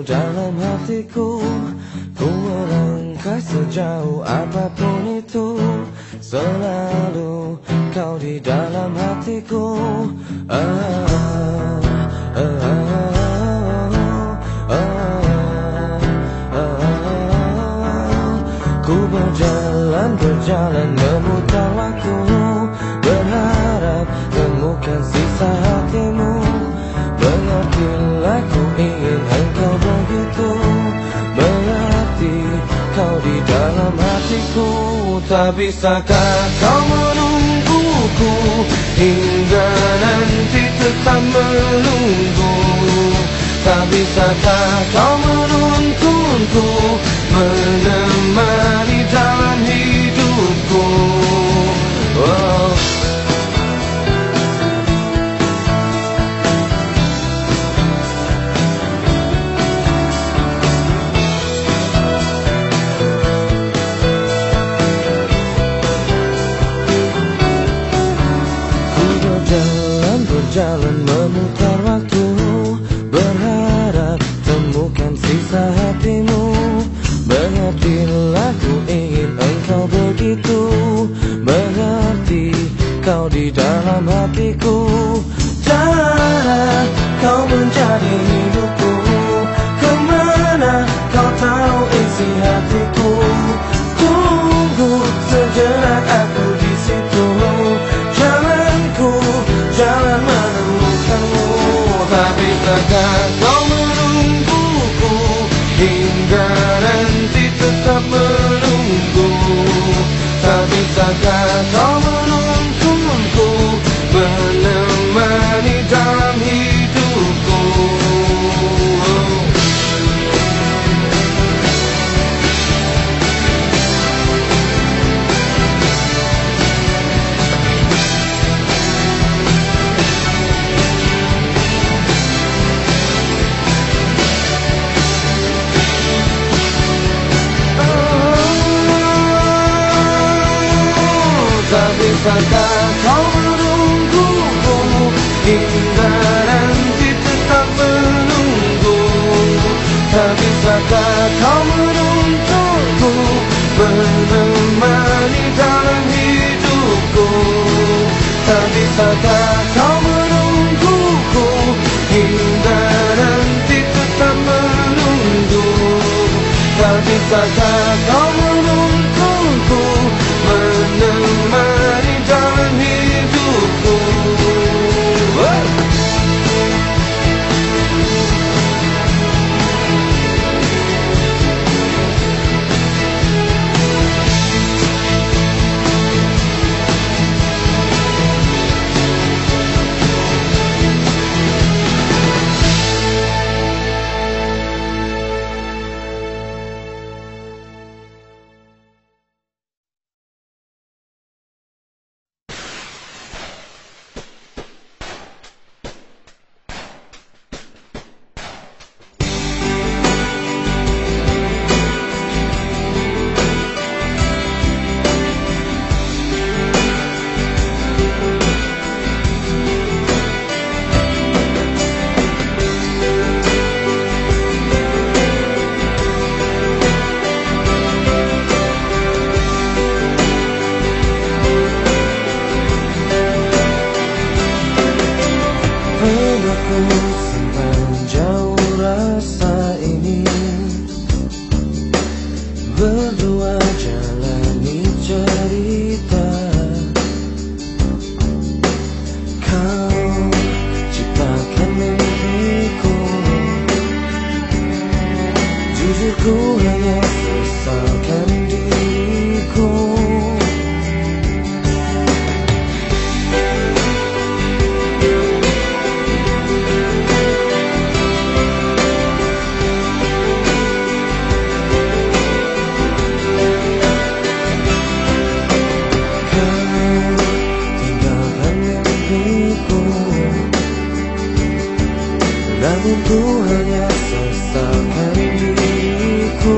dalam hatiku. Ku melangkah sejauh apapun itu, selalu kau di dalam hatiku. Ku berjalan memutar waktu, berharap temukan sisa hatimu. Mengertilah ku ingin engkau begitu, berarti kau di dalam hatiku. Tak bisakah kau menungguku hingga nanti tetap menunggu? Tak bisakah kau menuntunku menemani dalam hidupku? Oh. Berjalan memutar waktu, berharap temukan sisa hatimu. Mengertilah ku ingin engkau begitu, berarti kau di dalam hatiku. Janganlah kau menjadi hidupku, kemana kau tahu isi hatiku. Tunggu sejenak aku di situ, jalan menemukanmu. Tak bisakah kau menungguku hingga nanti tetap menunggu? Tak bisakah kau menuntunku menemani dalam hidupku? Tak bisakah kau menungguku hingga nanti tetap menunggu? Tak bisakah kau menuntunku menemani dalam hidupku? Tak bisakah kau menungguku hingga nanti tetap menunggu? Tak bisakah kau menuntunku menemani dalam hidupku? Simpan jauh rasa ini, berdua jalani cerita. Kau ciptakan mimpiku, jujur ku hanya sesalkan diriku. Namun ku hanya sesalkan diriku.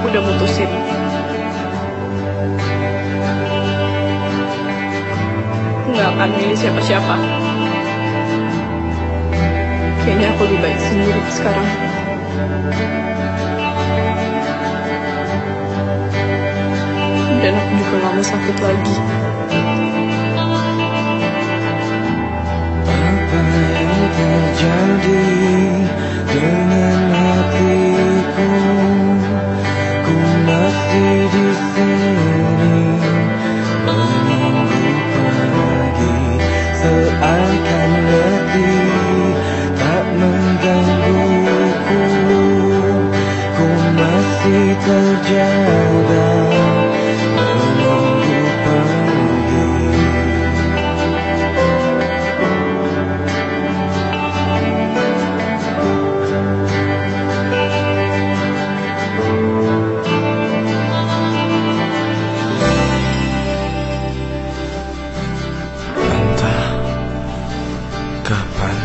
aku udah mutusin. Aku nggak akan milih siapa-siapa. Kayaknya aku lebih baik sendiri sekarang. Dan aku juga gak mau sakit lagi. Apa yang terjadi dengan hatiku? Ku masih di sini menunggu pagi, seakan letih tak menggangguku. Ku masih terjaga menunggu pagi. Entah kapan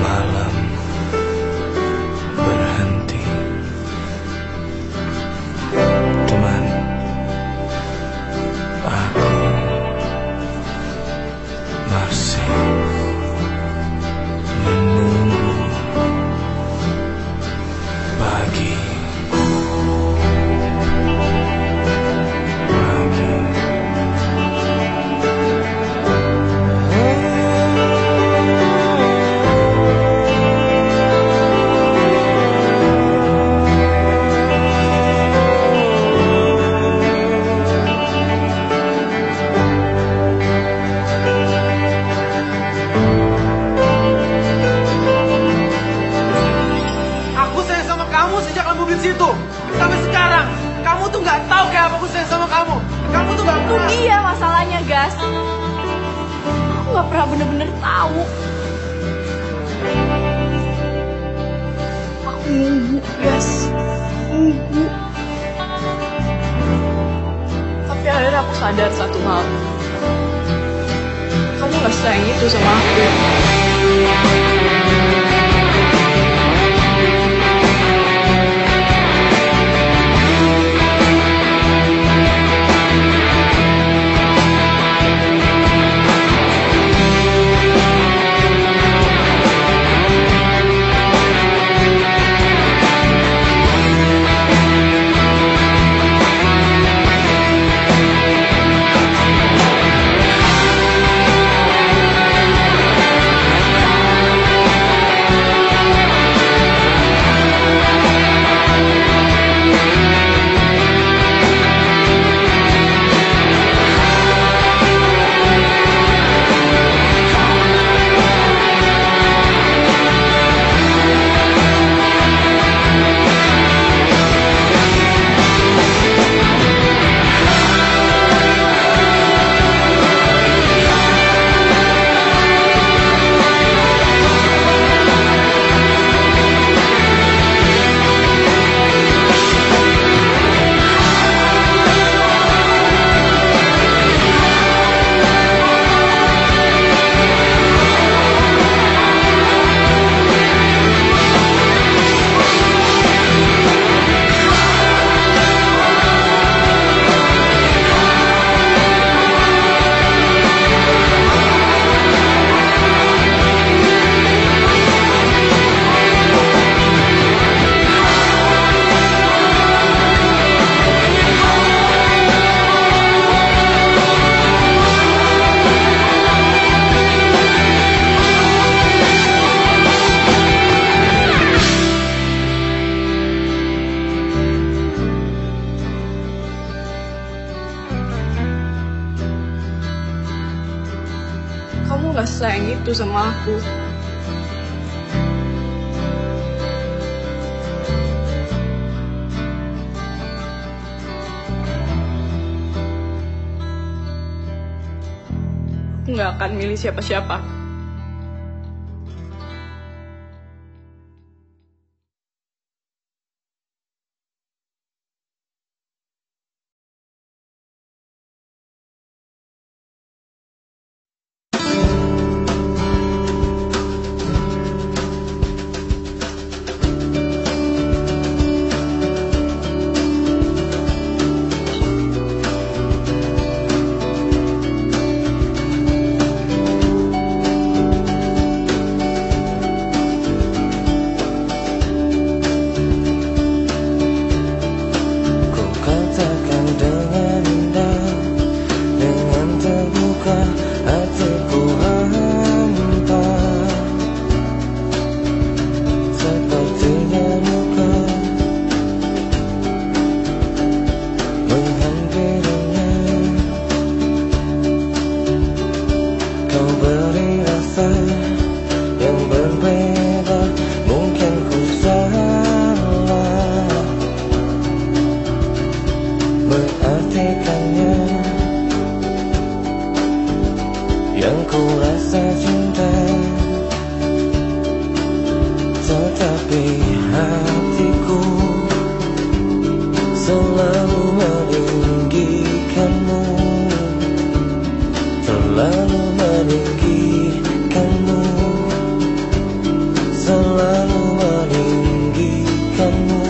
malam berhenti, teman, aku masih menunggu pagi. Aku sayang sama kamu sejak kamu di situ sampai sekarang. Kamu tuh nggak tahu kayak apa aku sayang sama kamu. Kamu tuh nggak Itu pernah. dia masalahnya, Gas. Aku gak pernah bener-bener tahu. Aku nunggu, Gas. Nunggu. Tapi akhirnya aku sadar satu hal. Kamu gak sayang itu sama aku. Kamu gak sayang itu sama aku. Aku gak akan milih siapa-siapa. selalu meninggikanmu, terlalu meninggikanmu, selalu meninggikanmu.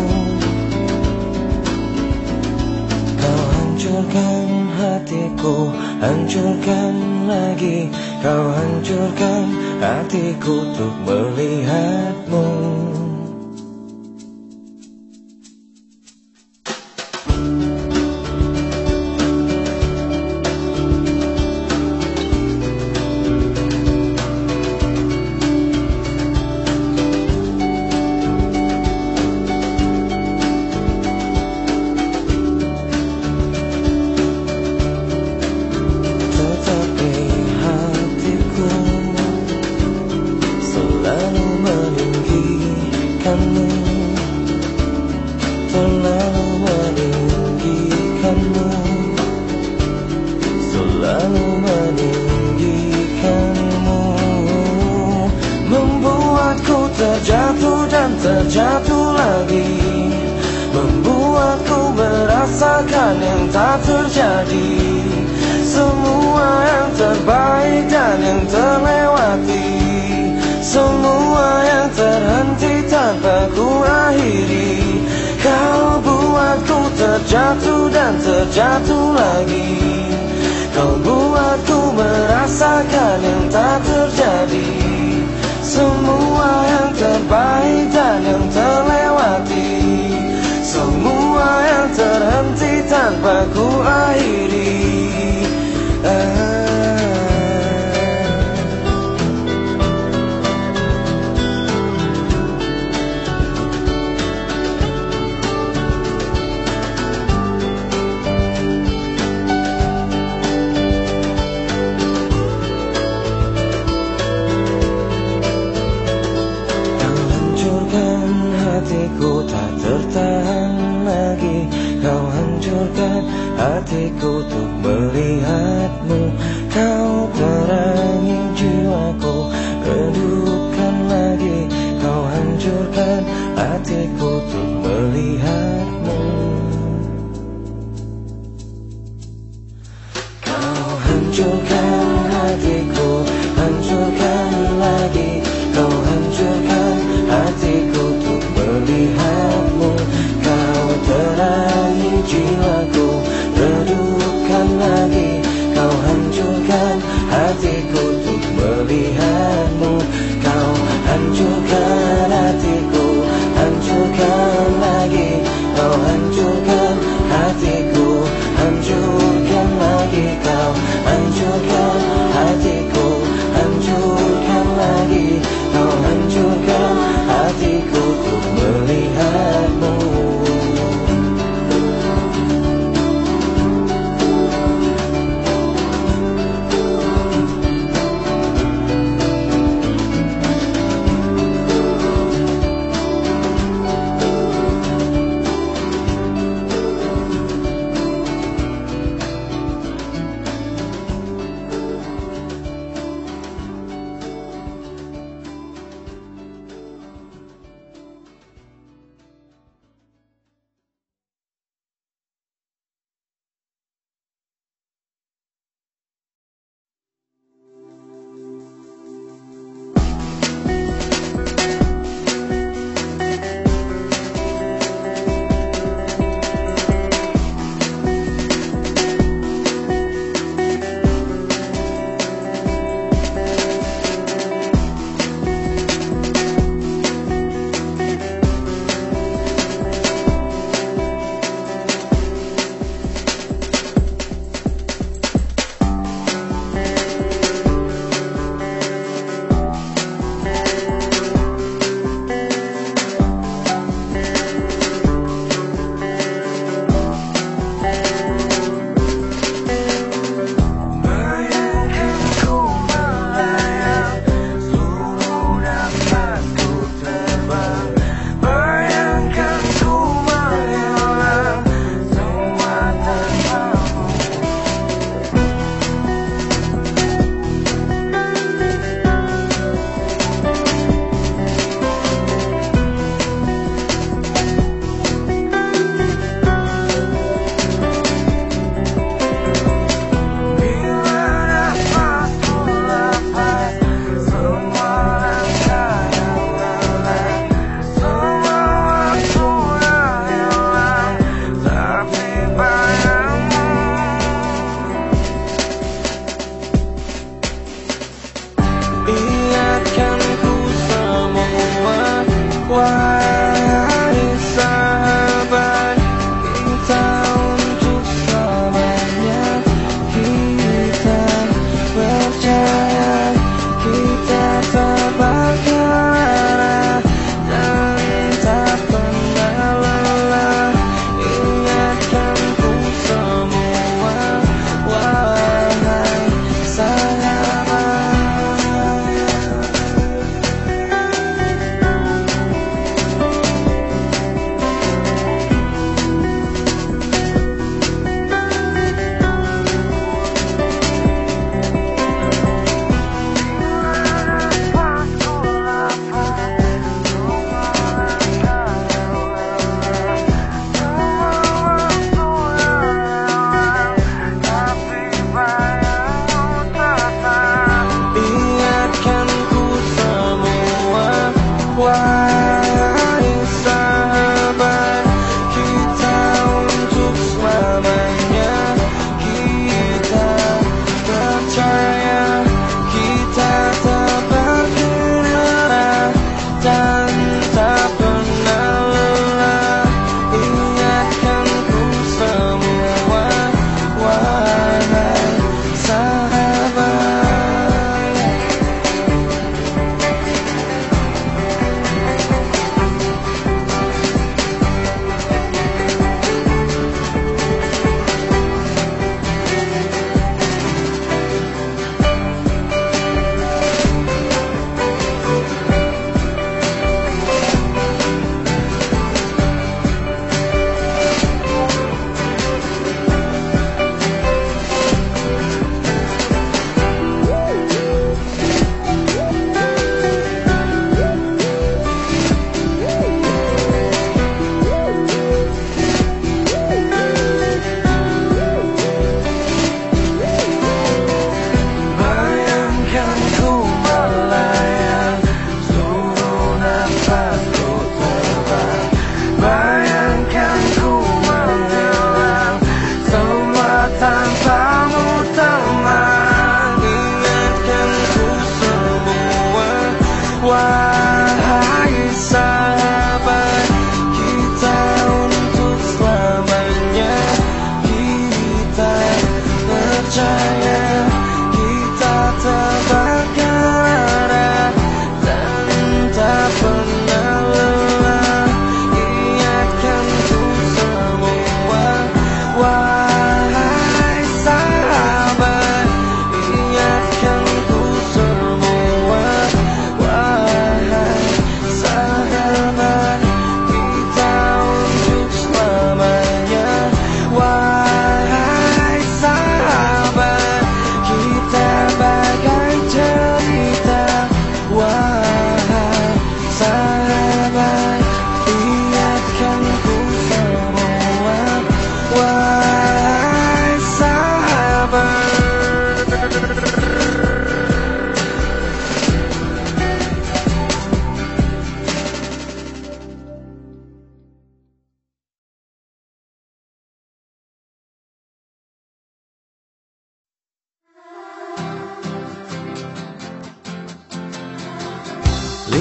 Kau hancurkan hatiku, hancurkan lagi. Kau hancurkan hatiku untuk melihatmu. Terlalu meninggikanmu, selalu meninggikanmu, membuatku terjatuh dan terjatuh lagi, membuatku merasakan yang tak terjadi, semua yang terbaik dan yang terlewati, semua yang terhenti tanpa ku akhiri. Kau buatku terjatuh dan terjatuh lagi, kau buatku merasakan yang tak terjadi, semua yang terbaik dan yang terlewati, semua yang terhenti tanpa ku akhiri. Hatiku tak tertahan lagi, kau hancurkan hatiku untuk melihatmu. Kau terangi jiwaku, redupkan lagi. Kau hancurkan hatiku untuk melihatmu. Kau hancurkan hatiku, hancurkan lagi. Kau hancurkan hatiku untuk melihatmu. Kau terangi jiwaku, redupkan lagi. Kau hancurkan hatiku untuk melihatmu. Kau hancurkan hatiku, hancurkan lagi. Kau hancurkan hatiku, hancurkan lagi. Kau hancurkan hatiku, hancurkan lagi. Kau hancurkan hatiku untuk melihatmu.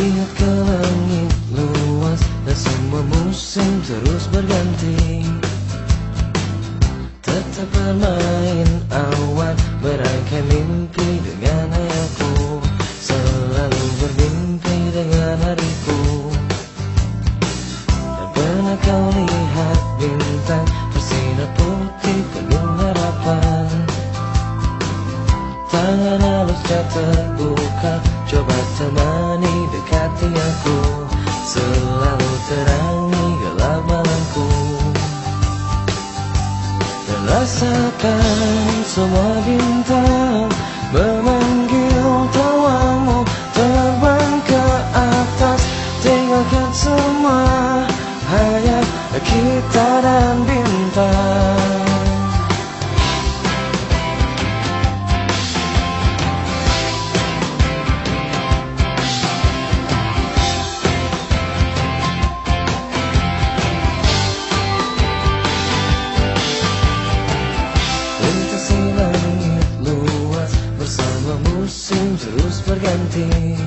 Lihat ke langit luas dan semua musim terus berganti. Tetap bermain awan, merangkai mimpi dengan ayahku. Selalu bermimpi dengan hariku. Dan pernah kau lihat bintang bersinar putih penuh harapan. Tangan halusnya terbuka, coba temani dekati aku. Selalu terangi gelap malamku. Dan rasakan semua bintang memanggil tawamu. Terbang ke atas, tinggalkan semua, hanya kita dan bintang. Lintasi langit luas, bersama musim terus berganti.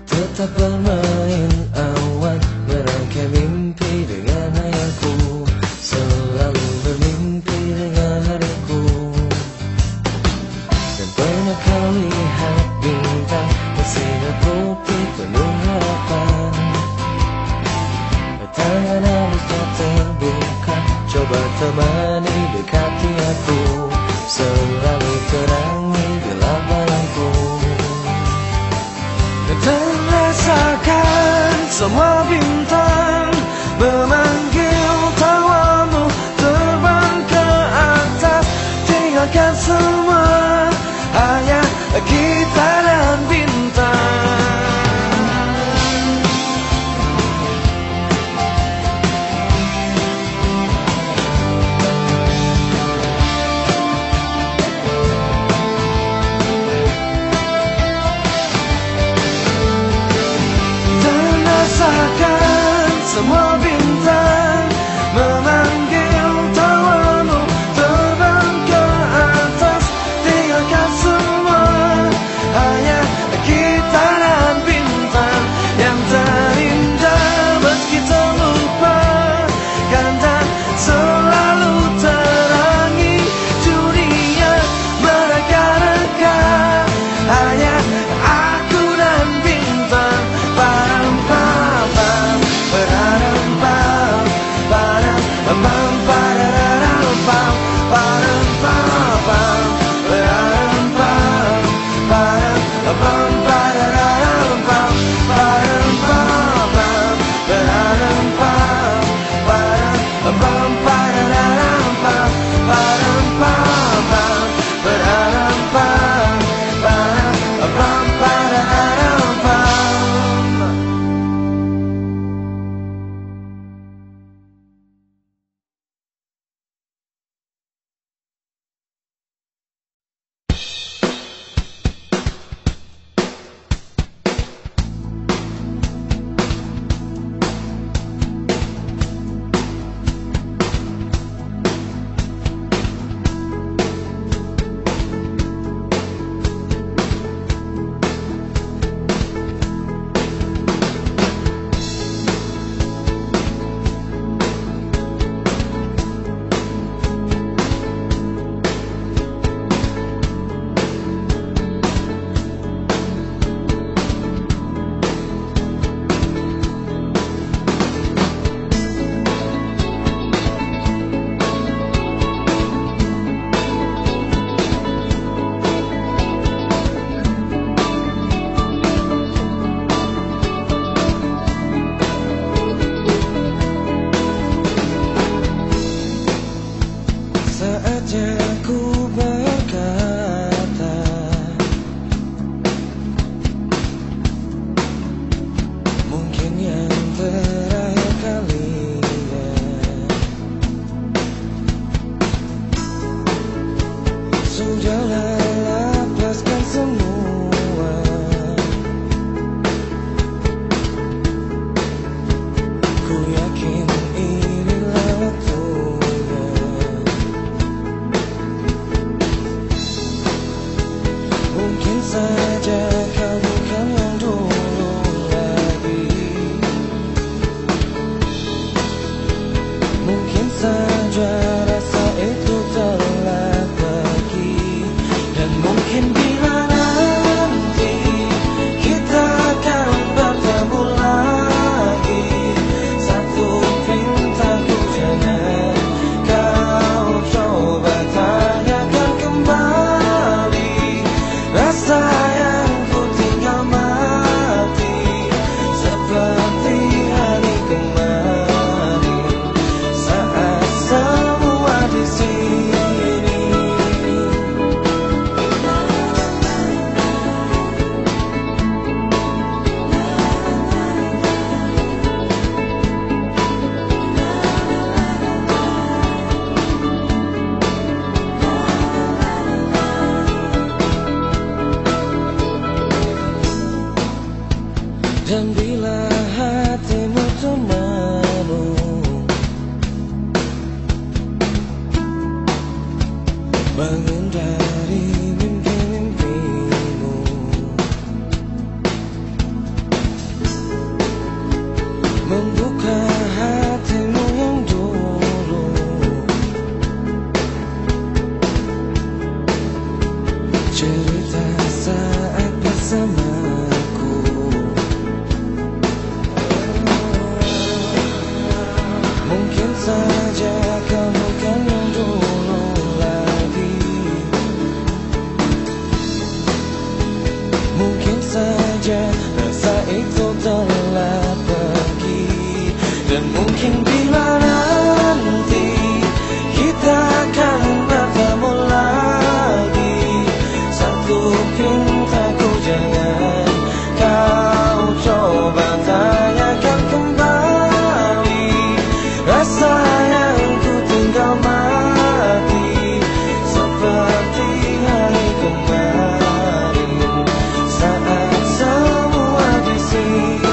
Tetap bermain awan, merangkai mimpi dengan ayahku. Selalu bermimpi dengan hariku. Dan pernah kau lihat bintang bersinar putih penuh harapan. Tangan halusnya terbuka, coba temani dekati aku. Selalu terangi gelap malamku. Dan rasakan semua bintang memanggil tawamu. Terbang ke atas, tinggalkan semua, hanya kita dan bintang. Rasakan semua bintang memanggil tawamu. Terbang ke atas, tinggalkan semua, hanya kita dan bintang yang terindah. Meski terlupa dan selalu terangi dunia mereka-reka, hanya aku dan bintang. Padam pam pam, padam pam, padam pam padam pam, padam pam pam, padam pam, padam pam padam pam, padam pam pam, padam pam, padam pam padam pam, padam pam pam, padam pam, padam pam padam pam. mungkin saja rasa itu telah pergi. Dan mungkin bila nanti kita akan bertemu lagi, satu pintaku jangan kau coba tanyakan kembali rasa yang ku tinggal mati seperti hari kemarin saat semua di sini. Dan bila hatimu termenung, bangun dari mimpi-mimpimu, membuka hatimu yang dulu, cerita saat bersamaku. Mungkin saja kamu kan yang dulu lagi, mungkin saja rasa itu telah pergi. Dan mungkin bila nanti kita akan bertemu lagi, satu pintaku jangan kau coba tanyakan kembali rasa yang ku tinggal mati seperti hari kemarin saat semua di sini.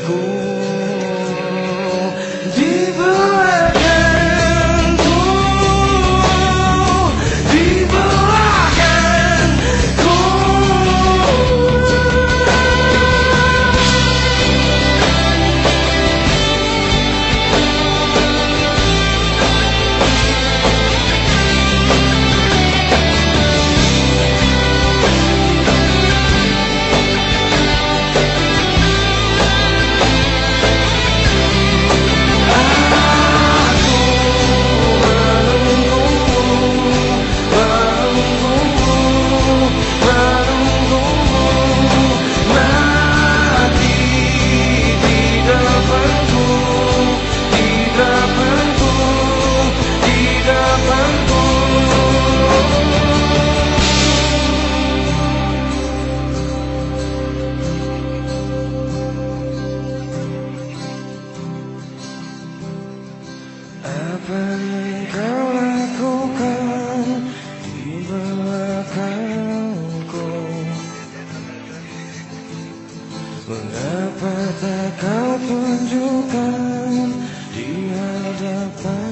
belakangku, di belakangku, di belakangku. Apa yang kau lakukan di belakangku? Mengapa tak kau tunjukkan di hadapan?